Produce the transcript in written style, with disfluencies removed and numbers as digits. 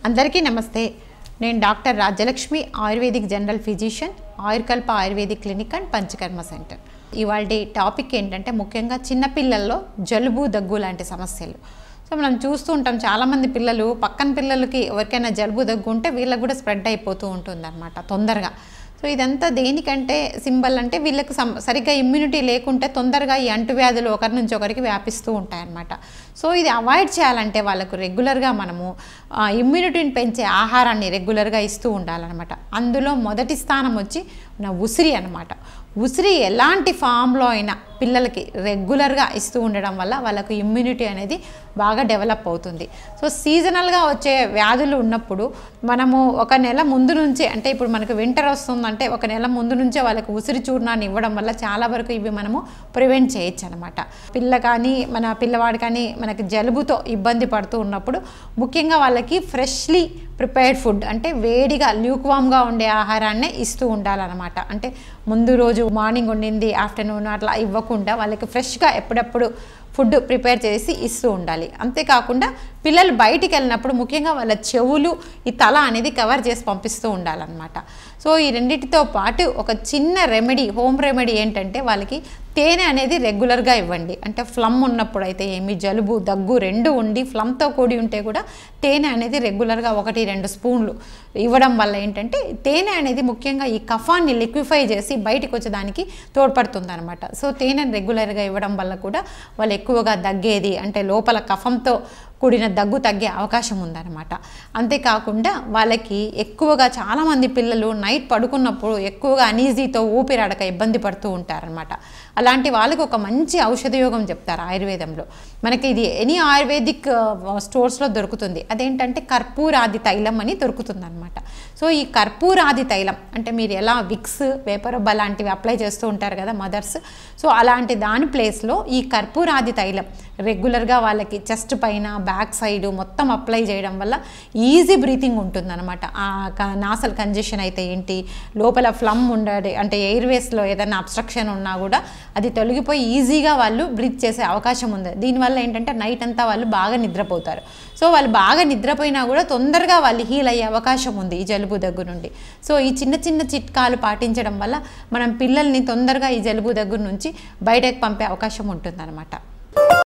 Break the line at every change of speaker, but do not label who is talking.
అందరికీ నమస్తే. నేను doctor Rajyalakshmi, ayurvedic general physician, Ayurkalpa ayurvedic clinic and panchakarma centre. ఇవాళ టాపిక్ ఏంటంటే ముఖ్యంగా చిన్నపిల్లల్లో జలుబు దగ్గు లాంటి సమస్యలు. సో మనం చూస్తూ ఉంటాం చాలామంది పిల్లలు పక్కన పిల్లలకి ఎవరికైనా జలుబు దగ్గు ఉంటే వీళ్ళకి కూడా స్ప్రెడ్ అయిపోతూ ఉంటుందన్నమాట తొందరగా. సో ఇదంతా దేనికంటే సింబల్ అంటే వీళ్ళకి సరిగ్గా ఇమ్యూనిటీ లేకుంటే తొందరగా ఈ అంటువ్యాధులు ఒకరి నుంచి ఒకరికి వ్యాపిస్తూ ఉంటాయన్నమాట. సో ఇది అవాయిడ్ చేయాలంటే వాళ్ళకు రెగ్యులర్గా మనము ఇమ్యూనిటీని పెంచే ఆహారాన్ని రెగ్యులర్గా ఇస్తూ ఉండాలన్నమాట. అందులో మొదటి స్థానం వచ్చి నా ఉసిరి అన్నమాట. ఉసిరి ఎలాంటి ఫామ్లో అయినా పిల్లలకి రెగ్యులర్గా ఇస్తూ ఉండడం వల్ల వాళ్ళకు ఇమ్యూనిటీ అనేది బాగా డెవలప్ అవుతుంది. సో సీజనల్గా వచ్చే వ్యాధులు ఉన్నప్పుడు మనము ఒక నెల ముందు నుంచే, అంటే ఇప్పుడు మనకు వింటర్ వస్తుందంటే ఒక నెల ముందు నుంచే వాళ్ళకి ఉసిరి చూర్ణాన్ని ఇవ్వడం వల్ల చాలా వరకు ఇవి మనము ప్రివెంట్ చేయొచ్చు అనమాట. పిల్ల కానీ మన పిల్లవాడు కానీ మనకి జలుబుతో ఇబ్బంది పడుతూ ఉన్నప్పుడు ముఖ్యంగా వాళ్ళకి ఫ్రెష్లీ ప్రిపేర్డ్ ఫుడ్ అంటే వేడిగా ల్యూక్వామ్గా ఉండే ఆహారాన్నే ఇస్తూ ఉండాలన్నమాట. అంటే ముందు రోజు మార్నింగ్ వండింది ఆఫ్టర్నూన్ అట్లా ఇవ్వకుండా వాళ్ళకి ఫ్రెష్గా ఎప్పుడప్పుడు ఫుడ్ ప్రిపేర్ చేసి ఇస్తూ ఉండాలి. అంతేకాకుండా పిల్లలు బయటికి వెళ్ళినప్పుడు ముఖ్యంగా వాళ్ళ చెవులు, ఈ తల అనేది కవర్ చేసి పంపిస్తూ ఉండాలన్నమాట. సో ఈ రెండింటితో పాటు ఒక చిన్న రెమెడీ, హోమ్ రెమెడీ ఏంటంటే వాళ్ళకి తేనె అనేది రెగ్యులర్గా ఇవ్వండి. అంటే ఫ్లమ్ ఉన్నప్పుడు అయితే ఏమి, జలుబు దగ్గు రెండు ఉండి ఫ్లమ్తో కూడి ఉంటే కూడా తేనె అనేది రెగ్యులర్గా 1-2 స్పూన్లు ఇవ్వడం వల్ల ఏంటంటే తేనె అనేది ముఖ్యంగా ఈ కఫాన్ని లిక్విఫై చేసి బయటకు వచ్చేదానికి తోడ్పడుతుంది అనమాట. సో తేనెను రెగ్యులర్గా ఇవ్వడం వల్ల కూడా వాళ్ళు ఎక్కువగా దగ్గేది అంటే లోపల కఫంతో కూడిన దగ్గు తగ్గే అవకాశం ఉందన్నమాట. అంతేకాకుండా వాళ్ళకి ఎక్కువగా చాలామంది పిల్లలు నైట్ పడుకున్నప్పుడు ఎక్కువగా అనీజీతో ఊపిరాడక ఇబ్బంది పడుతూ ఉంటారనమాట. అలాంటి వాళ్ళకి ఒక మంచి ఔషధయోగం చెప్తారు ఆయుర్వేదంలో. మనకి ఇది ఎనీ ఆయుర్వేదిక్ స్టోర్స్లో దొరుకుతుంది. అదేంటంటే కర్పూరాది తైలం అని దొరుకుతుంది అనమాట. సో ఈ కర్పూరాది తైలం అంటే మీరు ఎలా విక్స్, వేపరబ్బ లాంటివి అప్లై చేస్తూ ఉంటారు కదా మదర్స్, సో అలాంటి దాని ప్లేస్లో ఈ కర్పూరాది తైలం రెగ్యులర్గా వాళ్ళకి చెస్ట్ పైన, బ్యాక్ సైడ్ మొత్తం అప్లై చేయడం వల్ల ఈజీ బ్రీతింగ్ ఉంటుందన్నమాట. నాసల్ కంజెషన్ అయితే ఏంటి, లోపల ఫ్లమ్ ఉండదు అంటే ఎయిర్వేస్లో ఏదైనా అబ్స్ట్రక్షన్ ఉన్నా కూడా అది తొలగిపోయి ఈజీగా వాళ్ళు బ్రీత్ చేసే అవకాశం ఉంది. దీనివల్ల ఏంటంటే నైట్ అంతా వాళ్ళు బాగా నిద్రపోతారు. సో వాళ్ళు బాగా నిద్రపోయినా కూడా తొందరగా వాళ్ళు హీల్ అయ్యే అవకాశం ఉంది ఈ జలుబు దగ్గు నుండి. సో ఈ చిన్న చిన్న చిట్కాలు పాటించడం వల్ల మనం పిల్లల్ని తొందరగా ఈ జలుబు దగ్గు నుంచి బయటకు పంపే అవకాశం ఉంటుందన్నమాట.